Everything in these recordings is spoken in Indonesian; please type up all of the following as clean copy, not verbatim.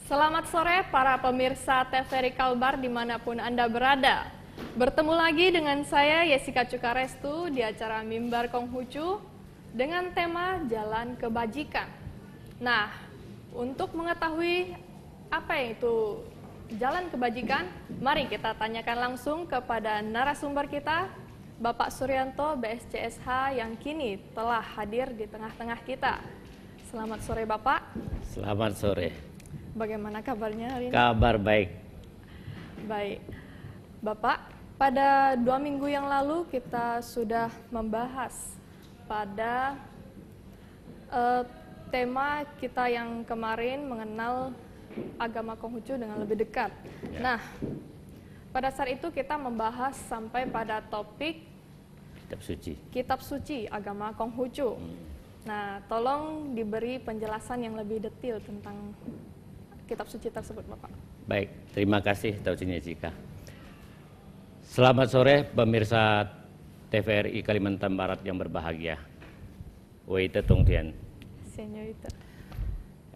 Selamat sore para pemirsa TVRI Kalbar dimanapun Anda berada. Bertemu lagi dengan saya Yesika Cukarestu di acara Mimbar Konghucu dengan tema Jalan Kebajikan. Nah, untuk mengetahui apa itu Jalan Kebajikan, mari kita tanyakan langsung kepada narasumber kita, Bapak Suryanto BSCSH yang kini telah hadir di tengah-tengah kita. Selamat sore Bapak. Selamat sore. Bagaimana kabarnya hari ini? Kabar baik. Baik. Bapak, pada 2 minggu yang lalu kita sudah membahas pada tema kita yang kemarin mengenal agama Konghucu dengan lebih dekat. Ya. Nah, pada saat itu kita membahas sampai pada topik Kitab Suci agama Konghucu. Nah, tolong diberi penjelasan yang lebih detail tentang Kitab Suci tersebut, Bapak. Baik, terima kasih Tausinya Jika. Selamat sore pemirsa TVRI Kalimantan Barat yang berbahagia. Weite Tongtian. Senyorita.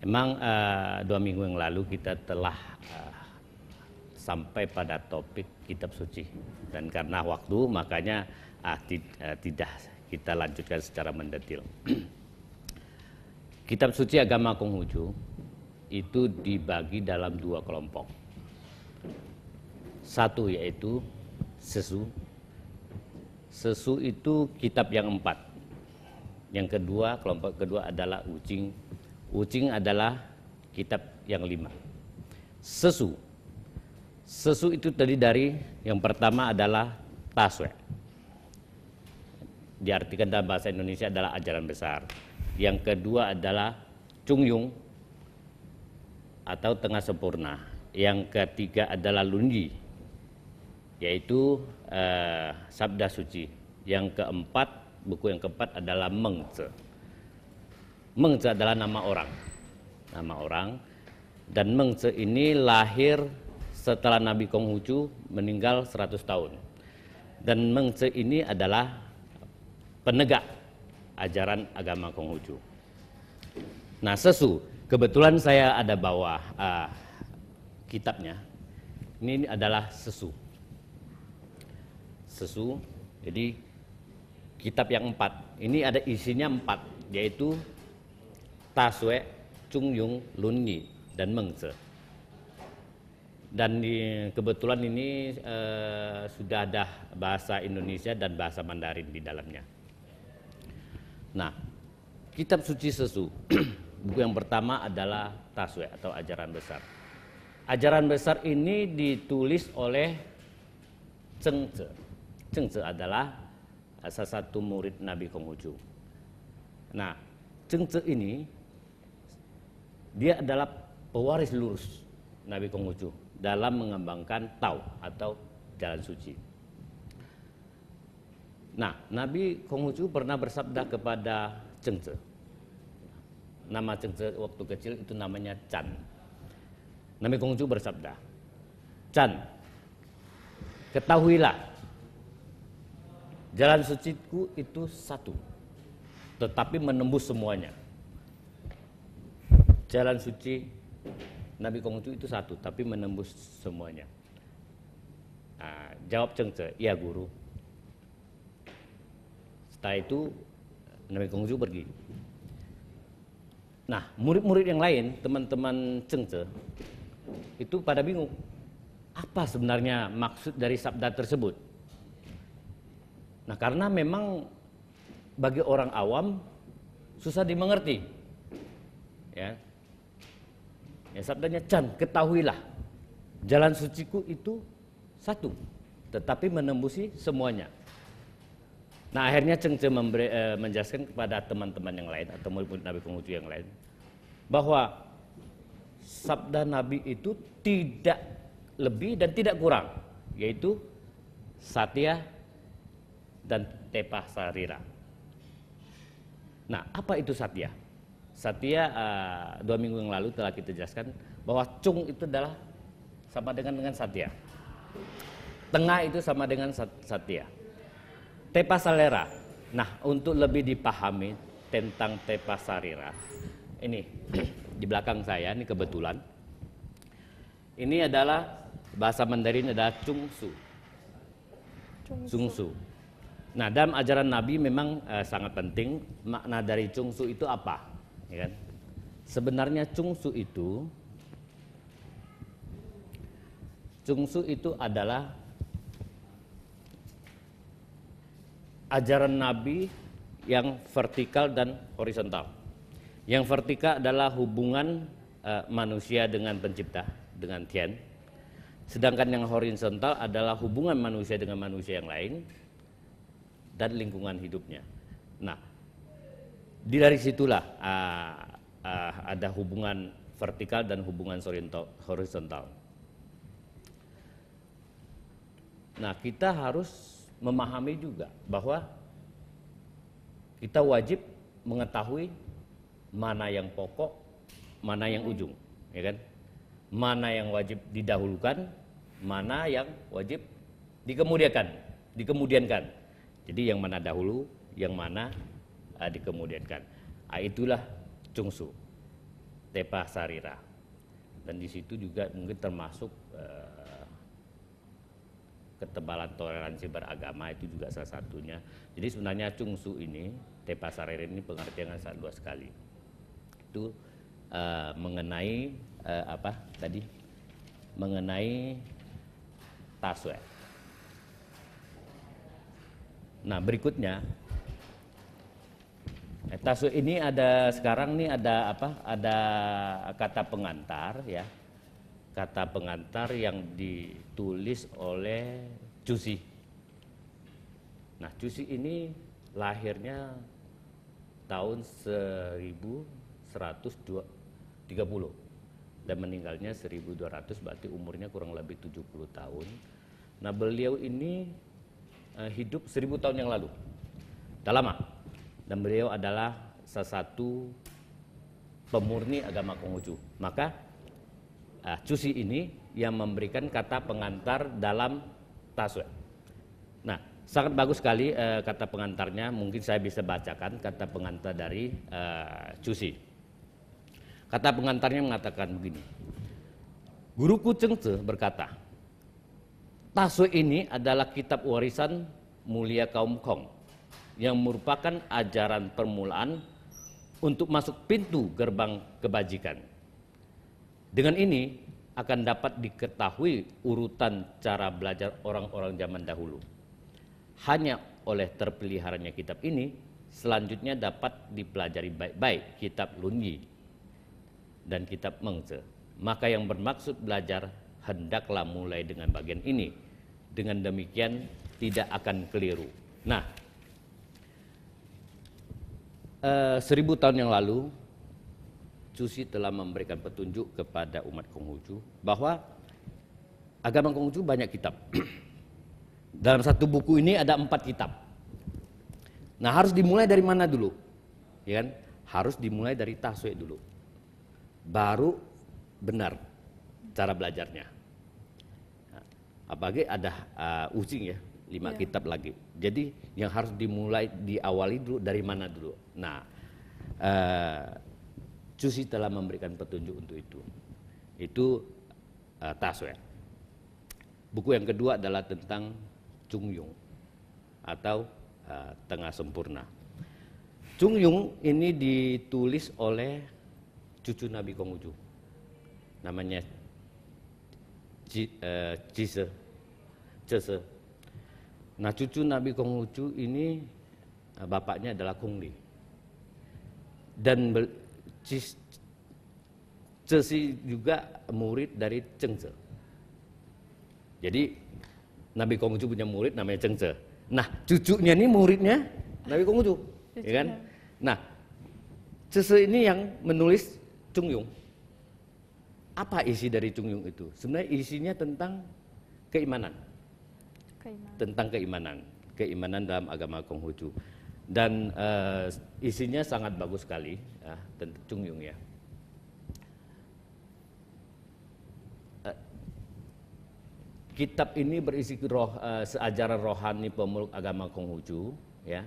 Emang 2 minggu yang lalu kita telah sampai pada topik Kitab Suci. Dan karena waktu makanya tidak kita lanjutkan secara mendetil. Kitab Suci agama Konghucu itu dibagi dalam 2 kelompok. Satu yaitu Sesu. Sesu itu kitab yang 4. Yang kedua, kelompok kedua adalah Ucing. Ucing adalah kitab yang 5. Sesu. Sesu itu tadi dari yang pertama adalah Taswe. Diartikan dalam bahasa Indonesia adalah ajaran besar. Yang kedua adalah Cungyung atau tengah sempurna. Yang ketiga adalah Lunji, yaitu Sabda Suci. Yang keempat, buku yang keempat adalah Mengce. Mengce adalah nama orang. Dan Mengce ini lahir setelah Nabi Konghucu meninggal 100 tahun. Dan Mengce ini adalah penegak ajaran agama Konghucu. Nah, Sesu, kebetulan saya ada bawa kitabnya. Ini adalah Sesu. Sesu, jadi kitab yang 4. Ini ada isinya 4, yaitu Taswe, Cungyung, Lunyi, dan Mengce. Dan kebetulan ini sudah ada bahasa Indonesia dan bahasa Mandarin di dalamnya. Nah, Kitab Suci Sesu. Buku yang pertama adalah Taswe atau ajaran besar. Ajaran besar ini ditulis oleh Zhengzhe. Zhengzhe adalah salah satu murid Nabi Konghucu. Nah, Zhengzhe ini dia adalah pewaris lurus Nabi Konghucu dalam mengembangkan Tao atau jalan suci. Nah, Nabi Konghucu pernah bersabda kepada Zhengzhe. Nama Zhengzhe waktu kecil itu namanya Chan. Nabi Konghucu bersabda, Chan, ketahuilah, jalan suciku itu satu, tetapi menembus semuanya. Jalan suci Nabi Konghucu itu satu, tapi menembus semuanya. Nah, jawab Zhengzhe, iya guru. Setelah itu Nabi Konghucu pergi. Nah, murid-murid yang lain, teman-teman Zhengzhe, itu pada bingung. Apa sebenarnya maksud dari sabda tersebut? Nah, karena memang bagi orang awam susah dimengerti. Ya, sabdanya Chan, ketahuilah, jalan suciku itu satu, tetapi menembusi semuanya. Nah, akhirnya Zhengzhe menjelaskan kepada teman-teman yang lain atau murid-murid Nabi Konghucu yang lain bahwa sabda Nabi itu tidak lebih dan tidak kurang, yaitu Satya dan Tepa Sarira. Nah, apa itu Satya? Satya 2 minggu yang lalu telah kita jelaskan bahwa Cung itu adalah sama dengan Satya. Tengah itu sama dengan Satya. Tepa Sarira. Nah, untuk lebih dipahami tentang Tepa Sarira, ini di belakang saya ini kebetulan Ini adalah bahasa Mandarin adalah Chungsu. Chungsu. Nah, dalam ajaran Nabi memang sangat penting makna dari Chungsu itu apa, ya kan? Sebenarnya Chungsu itu adalah ajaran Nabi yang vertikal dan horizontal. Yang vertikal adalah hubungan manusia dengan pencipta, dengan Tian. Sedangkan yang horizontal adalah hubungan manusia dengan manusia yang lain dan lingkungan hidupnya. Nah, dari situlah ada hubungan vertikal dan hubungan horizontal. Nah, kita harus memahami juga bahwa kita wajib mengetahui mana yang pokok, mana yang ujung, ya kan? Mana yang wajib didahulukan, mana yang wajib dikemudiankan. Jadi yang mana dahulu, yang mana dikemudiankan. Itulah Chungsu, Tepa Sarira. Dan di situ juga mungkin termasuk ketebalan toleransi beragama itu juga salah satunya. Jadi sebenarnya Chungsu ini, Tepa Sarira ini pengertian yang sangat luas sekali. Itu mengenai mengenai Taswe. Nah, berikutnya Taswe ini sekarang ada kata pengantar, ya. Kata pengantar yang ditulis oleh Cusi. Nah, Cusi ini lahirnya tahun 1130 dan meninggalnya 1200, berarti umurnya kurang lebih 70 tahun. Nah, beliau ini hidup 1000 tahun yang lalu. Dah lama. Dan beliau adalah salah satu pemurni agama Konghucu. Maka Cusi ini yang memberikan kata pengantar dalam Taswe. Nah, sangat bagus sekali kata pengantarnya. Mungkin saya bisa bacakan kata pengantar dari Cusi. Kata pengantarnya mengatakan begini. Guruku Chengce berkata, Taswe ini adalah kitab warisan mulia kaum Kong yang merupakan ajaran permulaan untuk masuk pintu gerbang kebajikan. Dengan ini akan dapat diketahui urutan cara belajar orang-orang zaman dahulu. Hanya oleh terpeliharanya kitab ini, selanjutnya dapat dipelajari baik-baik kitab Lunyi dan kitab Mengce. Maka yang bermaksud belajar hendaklah mulai dengan bagian ini. Dengan demikian tidak akan keliru. Nah, 1000 tahun yang lalu Cusi telah memberikan petunjuk kepada umat Konghucu bahwa agama Konghucu banyak kitab. Dalam satu buku ini ada 4 kitab. Nah, harus dimulai dari mana dulu? Ya kan? Harus dimulai dari Taswe dulu. Baru benar cara belajarnya. Nah, apalagi ada Ucing ya, 5 kitab lagi. Jadi yang harus diawali dulu dari mana dulu. Nah, Cusi telah memberikan petunjuk untuk itu. Itu Taswe. Buku yang kedua adalah tentang Chungyung atau Tengah Sempurna. Chungyung ini ditulis oleh cucu Nabi Konghucu. Namanya Cise. Nah, cucu Nabi Konghucu ini bapaknya adalah Kongli. Dan Cesi juga murid dari Chengce. Jadi Nabi Konghucu punya murid namanya Chengce. Nah, cucunya ini muridnya Nabi Konghucu, ya kan? Nah, Cesi ini yang menulis Chungyung. Apa isi dari Chungyung itu? Sebenarnya isinya tentang keimanan. Tentang keimanan dalam agama Konghucu. Dan isinya sangat bagus sekali ya, tentang Chungyung ya. Kitab ini berisi ajaran rohani pemeluk agama Konghucu ya.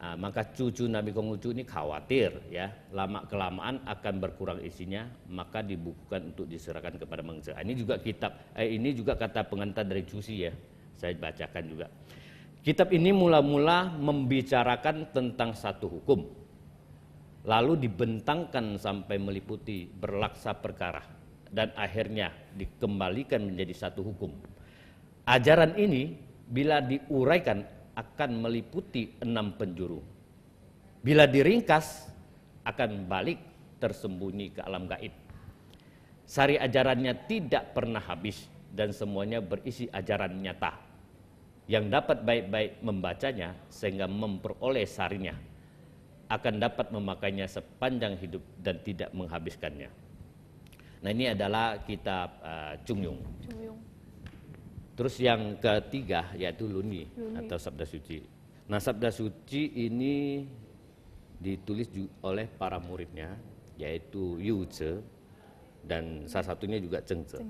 Maka cucu Nabi Konghucu ini khawatir ya lama kelamaan akan berkurang isinya, maka dibukukan untuk diserahkan kepada Mengce. Ini juga ini juga kata pengantar dari Cusi ya, saya bacakan juga. Kitab ini mula-mula membicarakan tentang satu hukum, lalu dibentangkan sampai meliputi berlaksa perkara, dan akhirnya dikembalikan menjadi satu hukum. Ajaran ini bila diuraikan akan meliputi 6 penjuru. Bila diringkas akan balik tersembunyi ke alam gaib. Sari ajarannya tidak pernah habis dan semuanya berisi ajaran nyata yang dapat baik-baik membacanya sehingga memperoleh sarinya, akan dapat memakainya sepanjang hidup dan tidak menghabiskannya. Nah, ini adalah kitab Chung Yung. Terus yang ketiga yaitu Lunyi atau Sabda Suci. Nah, Sabda Suci ini ditulis oleh para muridnya yaitu Yu Tze dan salah satunya juga Zheng Tze.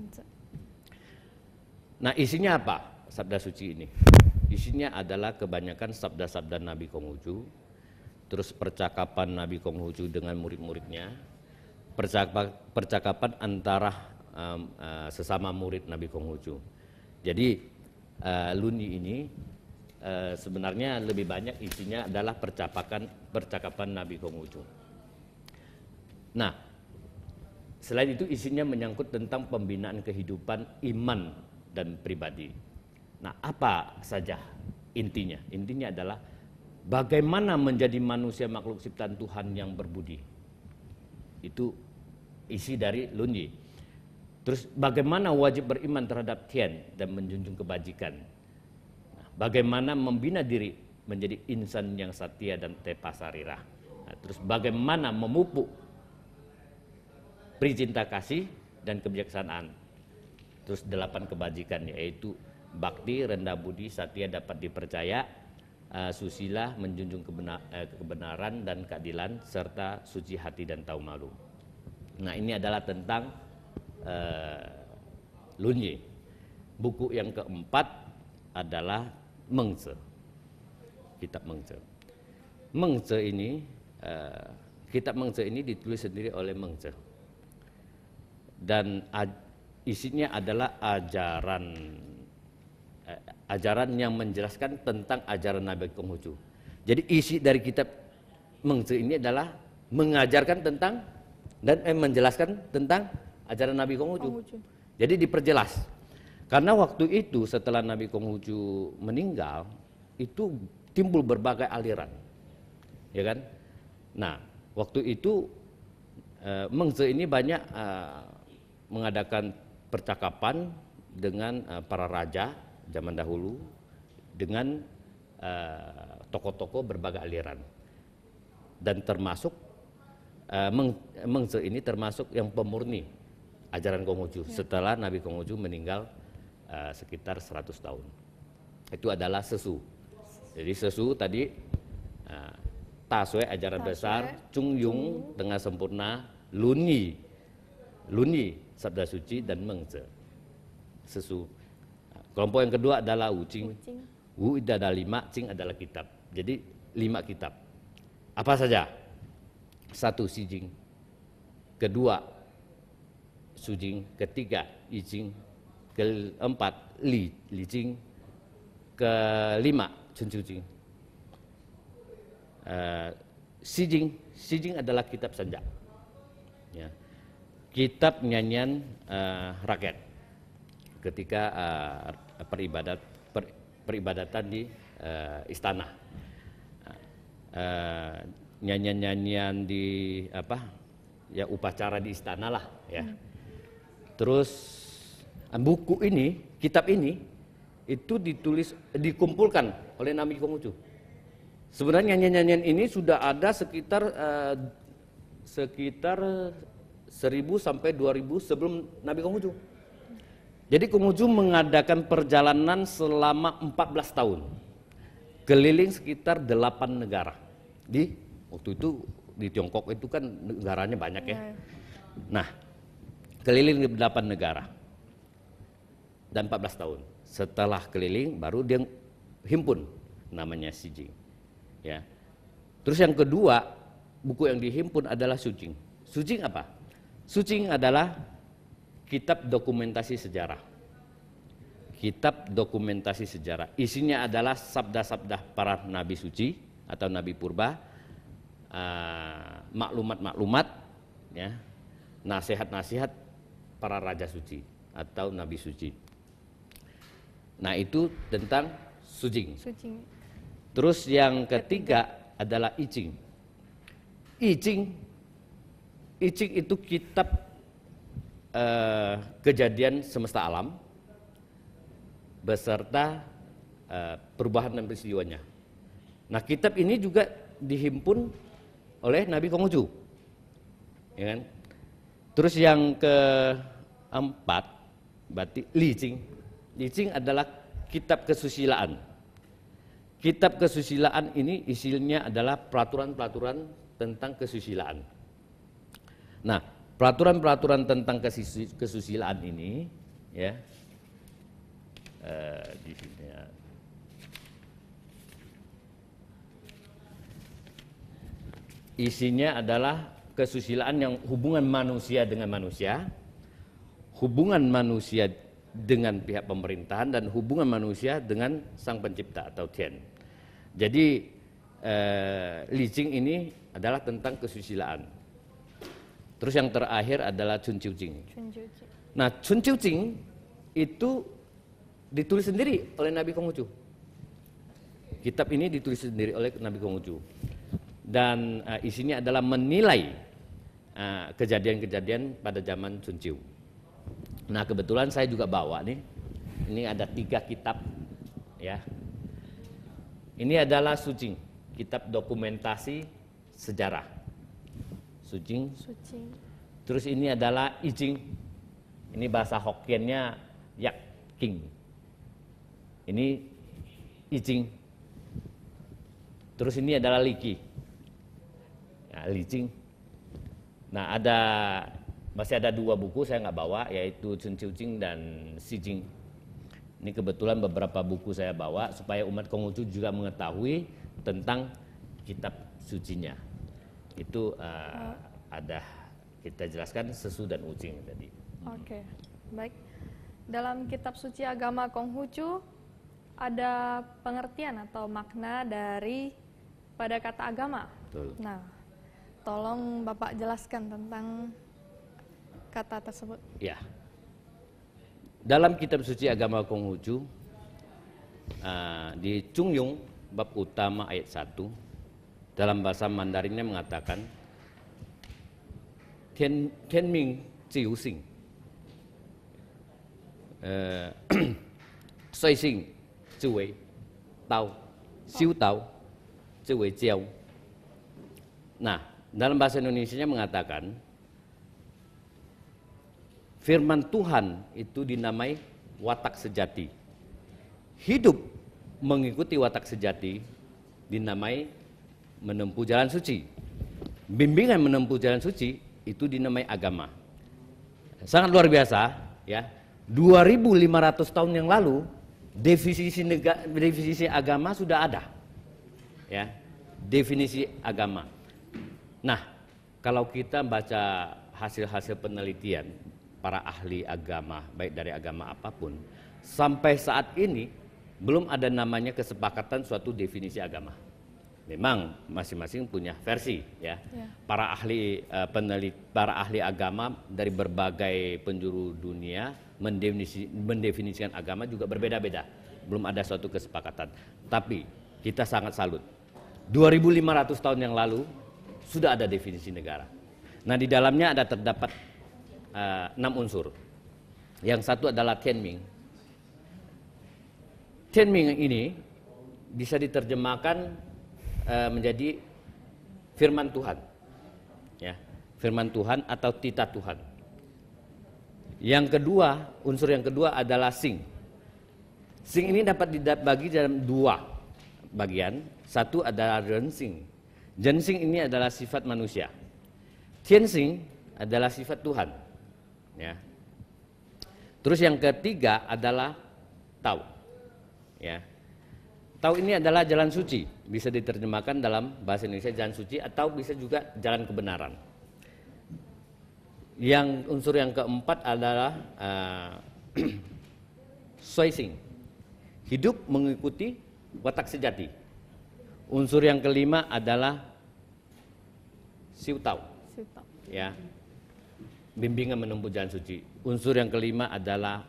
Nah, isinya apa Sabda Suci ini? Isinya adalah kebanyakan sabda-sabda Nabi Konghucu, terus percakapan Nabi Konghucu dengan murid-muridnya, percakapan antara sesama murid Nabi Konghucu. Jadi Lunyi ini sebenarnya lebih banyak isinya adalah percakapan Nabi Konghucu. Nah, selain itu isinya menyangkut tentang pembinaan kehidupan iman dan pribadi. Nah, apa saja intinya? Intinya adalah bagaimana menjadi manusia makhluk ciptaan Tuhan yang berbudi. Itu isi dari Lunyi. Terus bagaimana wajib beriman terhadap Tian dan menjunjung kebajikan. Nah, bagaimana membina diri menjadi insan yang satya dan tepa sarirah. Nah, terus bagaimana memupuk pricinta kasih dan kebijaksanaan. Terus 8 kebajikan yaitu bakti, rendah budi, satya dapat dipercaya, susila, menjunjung kebenaran dan keadilan, serta suci hati dan tahu malu. Nah, ini adalah tentang Lunyi. Buku yang keempat adalah Mengce. Kitab Mengce. Mengce ini kitab Mengce ini ditulis sendiri oleh Mengce. Dan isinya adalah ajaran yang menjelaskan tentang ajaran Nabi Konghucu. Jadi isi dari kitab Mengce ini adalah mengajarkan tentang dan menjelaskan tentang ajaran Nabi Konghucu. Jadi diperjelas. Karena waktu itu setelah Nabi Konghucu meninggal, itu timbul berbagai aliran. Ya kan? Nah, waktu itu Mengce ini banyak mengadakan percakapan dengan para raja zaman dahulu dengan tokoh-tokoh berbagai aliran. Dan termasuk Mengce ini termasuk yang pemurni ajaran Konghucu setelah Nabi Konghucu meninggal sekitar 100 tahun. Itu adalah Sesu. Jadi Sesu tadi Taswe ajaran besar, Chung Yung tengah sempurna, Lunyi Sabda Suci, dan Mengce Sesu. Kelompok yang kedua adalah Wucing. Wu itu ada 5, Cing adalah kitab. Jadi 5 kitab. Apa saja? 1 Sijing, kedua Sujing, ketiga Yijing, keempat Lijing, kelima Chunjujing. Sijing adalah kitab senja, ya. Kitab nyanyian rakyat ketika peribadatan di istana. Nyanyian-nyanyian di ya upacara di istana lah ya. Terus buku ini, kitab ini itu dikumpulkan oleh Nabi Konghucu. Sebenarnya nyanyian-nyanyian ini sudah ada sekitar 1000 sampai 2000 sebelum Nabi Konghucu. Jadi Konghucu mengadakan perjalanan selama 14 tahun. Keliling sekitar 8 negara. Waktu itu di Tiongkok itu kan negaranya banyak ya. Nah, keliling di 8 negara dan 14 tahun. Setelah keliling baru dia himpun namanya Sijing. Ya. Terus yang kedua, buku yang dihimpun adalah Sucing. Sucing apa? Sucing adalah kitab dokumentasi sejarah. Kitab dokumentasi sejarah. Isinya adalah sabda-sabda para nabi suci atau nabi purba, maklumat-maklumat, ya, nasihat-nasihat para raja suci atau nabi suci. Nah, itu tentang Sucing. Terus yang ketiga adalah I Ching. I Ching itu kitab kejadian semesta alam beserta perubahan dan peristiwanya. Nah, kitab ini juga dihimpun oleh Nabi Konghucu, ya kan? Terus yang keempat berarti Li Ching. Li Ching adalah kitab kesusilaan. Kitab kesusilaan ini isinya adalah peraturan-peraturan tentang kesusilaan. Nah, peraturan-peraturan tentang kesusilaan ini, ya, di sini ya. Isinya adalah kesusilaan yang hubungan manusia dengan manusia, hubungan manusia dengan pihak pemerintahan, dan hubungan manusia dengan sang pencipta atau Tian. Jadi Li Ching ini adalah tentang kesusilaan. Terus yang terakhir adalah Chun Chiu Ching. Nah, Chun Chiu Ching itu ditulis sendiri oleh Nabi Konghucu. Kitab ini ditulis sendiri oleh Nabi Konghucu. Dan isinya adalah menilai kejadian-kejadian pada zaman Chun Chiu. Nah, kebetulan saya juga bawa nih. Ini ada 3 kitab, ya. Ini adalah Sucing, kitab dokumentasi sejarah. Sucing. Terus ini adalah I Ching. Ini bahasa Hokkiennya Yak King. Ini I Ching. Terus ini adalah Li Qi. Nah, Li Ching. Nah, masih ada 2 buku saya nggak bawa, yaitu Chun Chiu Ching dan Si Ching. Ini kebetulan beberapa buku saya bawa supaya umat Konghucu juga mengetahui tentang kitab sucinya. Itu ada kita jelaskan Sesu dan Ucing tadi. Oke, baik. Dalam kitab suci agama Konghucu ada pengertian atau makna dari pada kata agama. Betul. Nah, tolong Bapak jelaskan tentang kata tersebut. Ya. Dalam kitab suci agama Konghucu di Chungyung bab utama ayat 1 dalam bahasa Mandarinnya mengatakan Tianming Jiu Xing Sui Xing Zhiwei Tao Xiu Tao Zhiwei Jiao. Nah, dalam bahasa Indonesianya mengatakan firman Tuhan itu dinamai watak sejati. Hidup mengikuti watak sejati dinamai menempuh jalan suci. Bimbingan menempuh jalan suci itu dinamai agama. Sangat luar biasa, ya. 2500 tahun yang lalu definisi agama sudah ada. Ya. Definisi agama. Nah, kalau kita baca hasil-hasil penelitian para ahli agama, baik dari agama apapun, sampai saat ini belum ada namanya kesepakatan suatu definisi agama. Memang masing-masing punya versi, ya. Para ahli agama dari berbagai penjuru dunia mendefinisikan agama juga berbeda-beda. Belum ada suatu kesepakatan. Tapi kita sangat salut. 2500 tahun yang lalu sudah ada definisi negara. Nah, di dalamnya ada terdapat 6 unsur. Yang satu adalah Tianming. Tianming ini bisa diterjemahkan menjadi firman Tuhan, ya, firman Tuhan atau tita Tuhan. Yang kedua, unsur yang kedua adalah Xing. Xing ini dapat dibagi dalam 2 bagian. Satu adalah Renxing. Renxing ini adalah sifat manusia. Tianxing adalah sifat Tuhan. Ya. Terus yang ketiga adalah Tao. Ya. atau ini adalah jalan suci, bisa diterjemahkan dalam bahasa Indonesia jalan suci atau bisa juga jalan kebenaran. Yang unsur yang keempat adalah soising, hidup mengikuti watak sejati. Unsur yang kelima adalah siutau, ya, bimbingan menempuh jalan suci. Unsur yang kelima adalah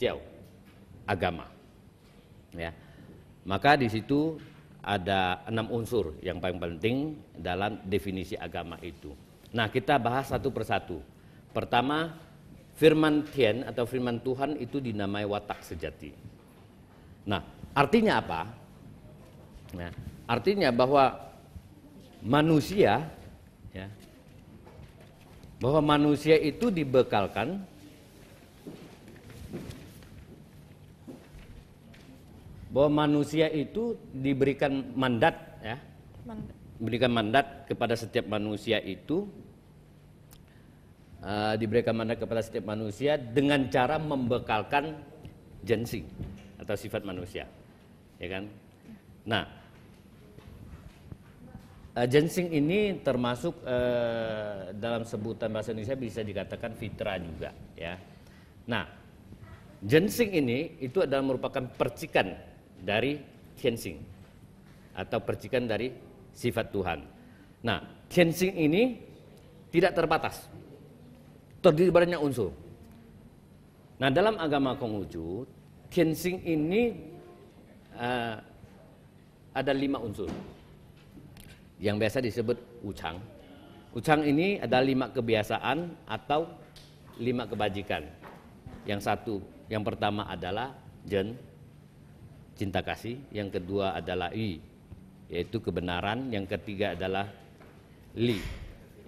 ciao, agama, ya. Maka di situ ada 6 unsur yang paling penting dalam definisi agama itu. Nah, kita bahas satu persatu. Pertama, firman Tian atau firman Tuhan itu dinamai watak sejati. Nah, artinya apa? Nah, artinya bahwa manusia, ya, bahwa manusia itu dibekalkan bahwa manusia itu diberikan mandat, ya, diberikan mandat kepada setiap manusia itu, diberikan mandat kepada setiap manusia dengan cara membekalkan gensing atau sifat manusia, ya kan? Nah, gensing ini termasuk dalam sebutan bahasa Indonesia bisa dikatakan fitrah juga, ya. Nah, gensing ini itu adalah merupakan percikan dari tianxing atau percikan dari sifat Tuhan. Nah, tianxing ini tidak terbatas, terdiri banyak unsur. Nah, dalam agama Konghucu, tianxing ini ada 5 unsur yang biasa disebut wuchang. Wuchang ini ada 5 kebiasaan atau 5 kebajikan. Yang pertama adalah zhen, cinta kasih. Yang kedua adalah yi, yaitu kebenaran. Yang ketiga adalah li,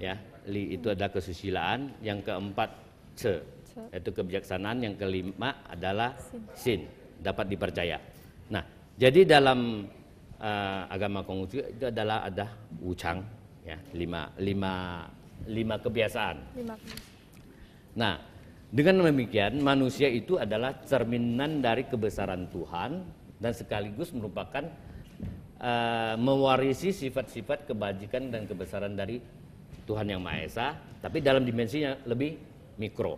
ya, li itu adalah kesusilaan. Yang keempat ce, yaitu kebijaksanaan. Yang kelima adalah sin, dapat dipercaya. Nah, jadi dalam agama Konghucu itu adalah ada wuchang, ya, 5 kebiasaan. Nah, dengan demikian manusia itu adalah cerminan dari kebesaran Tuhan dan sekaligus merupakan mewarisi sifat-sifat kebajikan dan kebesaran dari Tuhan Yang Maha Esa, tapi dalam dimensinya lebih mikro.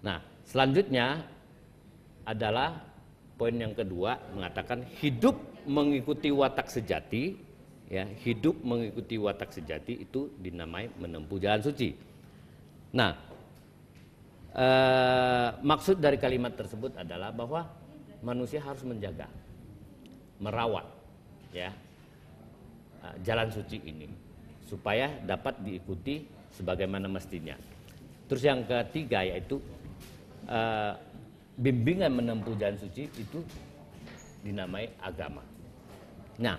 Nah, selanjutnya adalah poin yang kedua, mengatakan hidup mengikuti watak sejati, ya, hidup mengikuti watak sejati itu dinamai menempuh jalan suci. Nah, maksud dari kalimat tersebut adalah bahwa manusia harus menjaga, merawat, ya, jalan suci ini supaya dapat diikuti sebagaimana mestinya. Terus yang ketiga yaitu bimbingan menempuh jalan suci itu dinamai agama. Nah,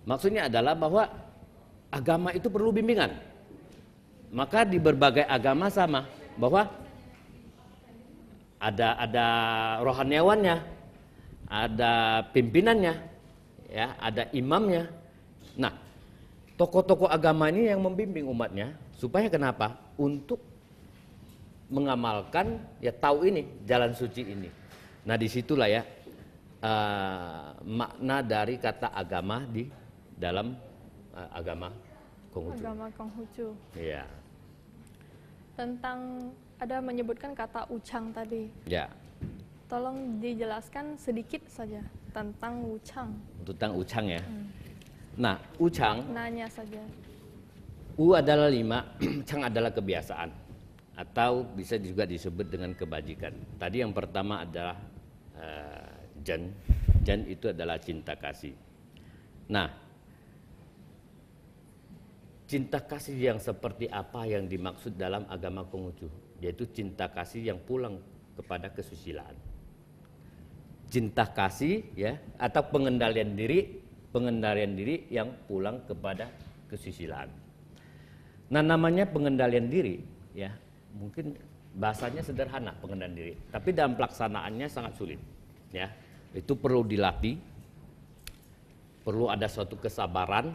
maksudnya adalah bahwa agama itu perlu bimbingan. Maka di berbagai agama sama, bahwa ada rohaniawannya, ada pimpinannya, ya, ada imamnya. Nah, tokoh-tokoh agama ini yang membimbing umatnya supaya kenapa? Untuk mengamalkan, ya, tahu ini jalan suci ini. Nah, disitulah ya makna dari kata agama di dalam agama Konghucu. Agama Konghucu. Iya. Tentang ada menyebutkan kata wuchang tadi. Ya. Tolong dijelaskan sedikit saja tentang wuchang. Tentang wuchang, ya. Nah, wuchang. Nanya saja. Wu adalah 5, chang adalah kebiasaan atau bisa juga disebut dengan kebajikan. Tadi yang pertama adalah zhen. Zhen itu adalah cinta kasih. Nah, cinta kasih yang seperti apa yang dimaksud dalam agama Konghucu? Yaitu cinta kasih yang pulang kepada kesusilaan. Cinta kasih, ya, atau pengendalian diri yang pulang kepada kesusilaan. Nah, namanya pengendalian diri, ya, mungkin bahasanya sederhana pengendalian diri, tapi dalam pelaksanaannya sangat sulit, ya. Itu perlu dilatih, perlu ada suatu kesabaran,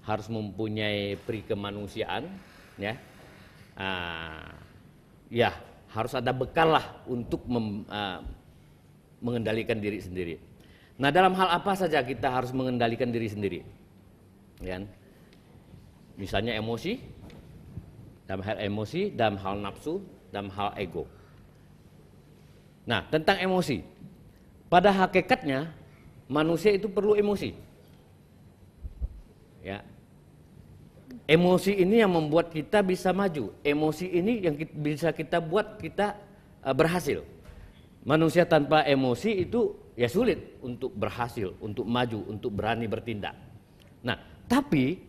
harus mempunyai peri kemanusiaan, ya. Ya, harus ada bekal lah untuk mengendalikan diri sendiri. Nah, dalam hal apa saja kita harus mengendalikan diri sendiri? Ya kan? Misalnya emosi, dalam hal nafsu, dalam hal ego. Nah, tentang emosi. Pada hakikatnya manusia itu perlu emosi. Ya. Emosi ini yang membuat kita bisa maju. Emosi ini yang bisa kita buat kita berhasil. Manusia tanpa emosi itu ya sulit untuk berhasil, untuk maju, untuk berani bertindak. Nah, tapi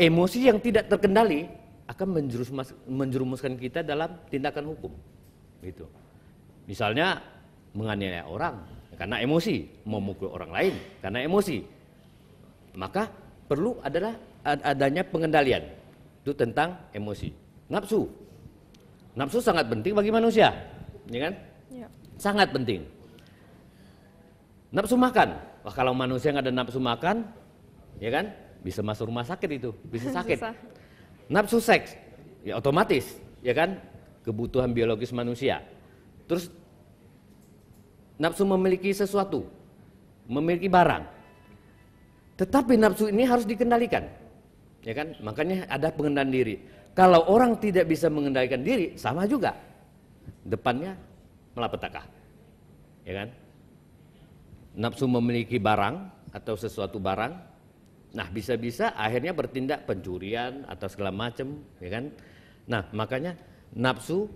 emosi yang tidak terkendali akan menjerumuskan kita dalam tindakan hukum. Gitu. Misalnya menganiaya orang karena emosi, memukul orang lain karena emosi. Maka perlu adanya pengendalian. Itu tentang emosi. Nafsu. Nafsu sangat penting bagi manusia, ya kan? Ya. Sangat penting. Nafsu makan. Wah, kalau manusia nggak ada nafsu makan, ya kan? Bisa masuk rumah sakit itu, bisa sakit. Nafsu seks, ya otomatis, ya kan? Kebutuhan biologis manusia. Terus nafsu memiliki sesuatu, memiliki barang. Tetapi nafsu ini harus dikendalikan, ya kan? Makanya ada pengendalian diri. Kalau orang tidak bisa mengendalikan diri, sama juga. Depannya malapetaka, ya kan? Nafsu memiliki barang atau sesuatu barang. Nah, bisa-bisa akhirnya bertindak pencurian atau segala macam, ya kan? Nah, makanya nafsu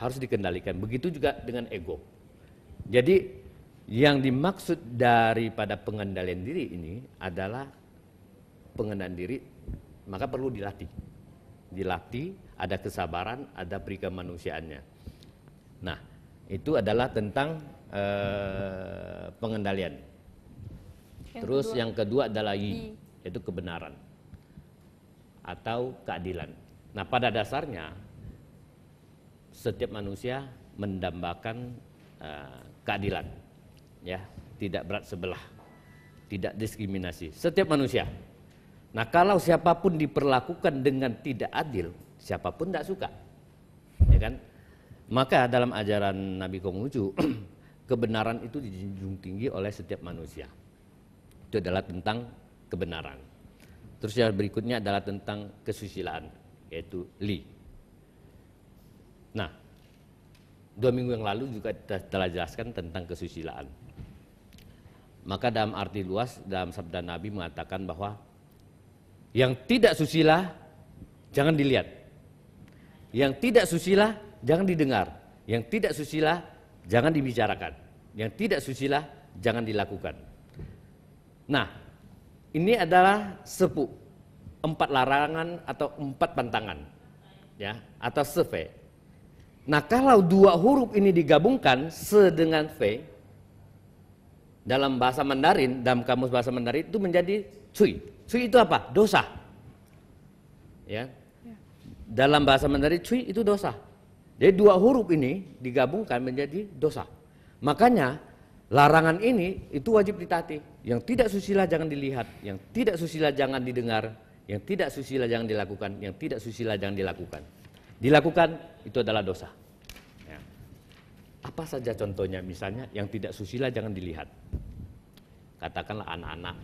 harus dikendalikan. Begitu juga dengan ego. Jadi yang dimaksud daripada pengendalian diri ini adalah pengendalian diri, maka perlu dilatih. Dilatih, ada kesabaran, ada perikemanusiaannya. Nah, itu adalah tentang pengendalian. Terus yang kedua adalah yaitu kebenaran atau keadilan. Nah, pada dasarnya setiap manusia mendambakan keadilan, ya, tidak berat sebelah, tidak diskriminasi. Setiap manusia. Nah, kalau siapapun diperlakukan dengan tidak adil, siapapun tidak suka, ya kan? Maka dalam ajaran Nabi Konghucu, kebenaran itu dijunjung tinggi oleh setiap manusia. Itu adalah tentang kebenaran. Terus yang berikutnya adalah tentang kesusilaan, yaitu li. Nah, 2 minggu yang lalu juga telah jelaskan tentang kesusilaan. Maka dalam arti luas, dalam sabda Nabi mengatakan bahwa yang tidak susila jangan dilihat, yang tidak susila jangan didengar, yang tidak susila jangan dibicarakan, yang tidak susila jangan dilakukan. Nah, ini adalah 4 larangan atau 4 pantangan, ya, atau se-ve. Nah, kalau 2 huruf ini digabungkan se dengan ve dalam bahasa Mandarin, dalam kamus bahasa Mandarin itu menjadi cui. Cui itu apa? Dosa. Ya. Dalam bahasa Mandarin cui itu dosa. Jadi 2 huruf ini digabungkan menjadi dosa. Makanya larangan ini itu wajib ditaati. Yang tidak susila jangan dilihat, yang tidak susila jangan didengar, yang tidak susila jangan dilakukan, yang tidak susila jangan dilakukan. Dilakukan itu adalah dosa. Ya. Apa saja contohnya? Misalnya yang tidak susila jangan dilihat. Katakanlah anak-anak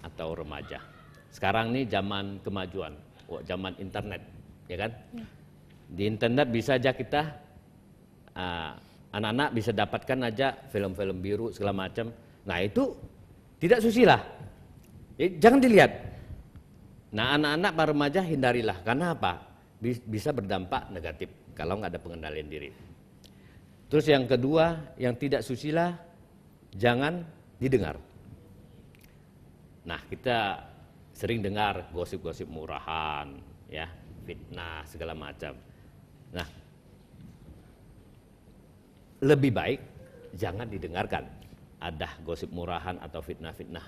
atau remaja. Sekarang ini zaman kemajuan, zaman internet, ya kan? Ya. Di internet bisa aja kita anak-anak bisa dapatkan aja film-film biru segala macam. Nah, itu tidak susila. Jangan dilihat. Nah, anak-anak para remaja hindarilah. Karena apa? Bisa berdampak negatif kalau nggak ada pengendalian diri. Terus yang kedua, yang tidak susila jangan didengar. Nah, kita sering dengar gosip-gosip murahan, ya, fitnah segala macam. Nah, lebih baik jangan didengarkan. Ada gosip murahan atau fitnah-fitnah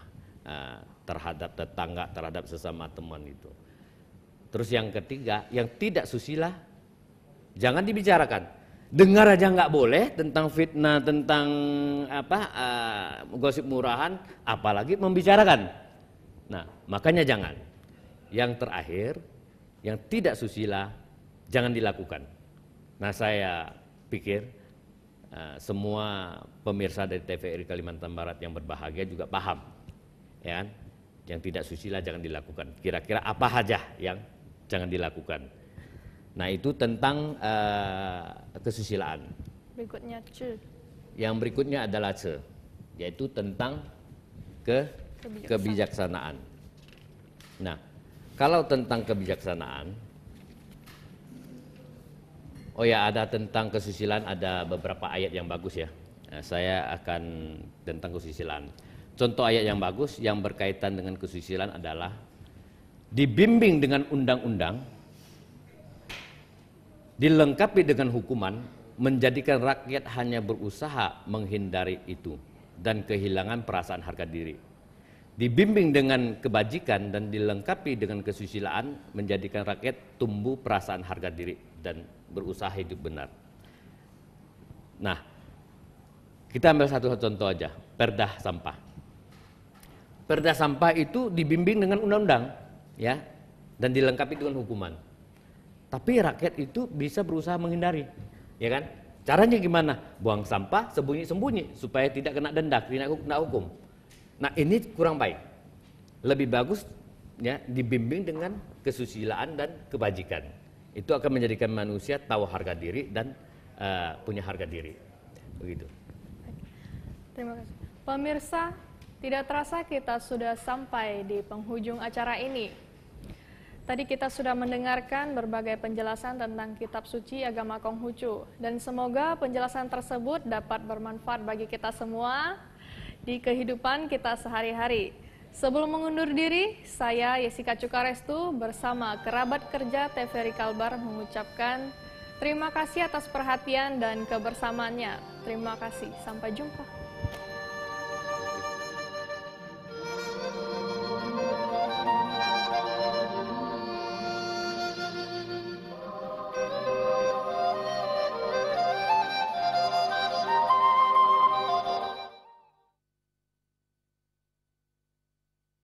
terhadap tetangga, terhadap sesama teman itu. Terus yang ketiga, yang tidak susila jangan dibicarakan. Dengar aja nggak boleh tentang fitnah, tentang gosip murahan, apalagi membicarakan. Nah, makanya jangan. Yang terakhir, yang tidak susila jangan dilakukan. Nah, saya pikir semua pemirsa dari TVRI Kalimantan Barat yang berbahagia juga paham, ya kan? Yang tidak susila jangan dilakukan. Kira-kira apa saja yang jangan dilakukan? Nah, itu tentang kesusilaan. Berikutnya C. Yang berikutnya adalah C, yaitu tentang kebijaksanaan. Nah, kalau tentang kebijaksanaan, oh ya, ada tentang kesusilaan, ada beberapa ayat yang bagus ya. Nah, saya akan tentang kesusilaan. Contoh ayat yang bagus yang berkaitan dengan kesusilaan adalah dibimbing dengan undang-undang, dilengkapi dengan hukuman, menjadikan rakyat hanya berusaha menghindari itu dan kehilangan perasaan harga diri. Dibimbing dengan kebajikan dan dilengkapi dengan kesusilaan, menjadikan rakyat tumbuh perasaan harga diri dan berusaha hidup benar. Nah, kita ambil satu contoh aja, perda sampah. Perda sampah itu dibimbing dengan undang-undang, ya, dan dilengkapi dengan hukuman. Tapi rakyat itu bisa berusaha menghindari, ya kan? Caranya gimana? Buang sampah sembunyi-sembunyi supaya tidak kena denda, tidak kena hukum. Nah, ini kurang baik. Lebih bagus ya dibimbing dengan kesusilaan dan kebajikan. Itu akan menjadikan manusia tahu harga diri dan punya harga diri. Begitu. Terima kasih. Pemirsa, tidak terasa kita sudah sampai di penghujung acara ini. Tadi kita sudah mendengarkan berbagai penjelasan tentang kitab suci agama Konghucu, dan semoga penjelasan tersebut dapat bermanfaat bagi kita semua di kehidupan kita sehari-hari. Sebelum mengundur diri, saya Yesika Cukarestu bersama kerabat kerja TVRI Kalbar mengucapkan terima kasih atas perhatian dan kebersamaannya. Terima kasih, sampai jumpa.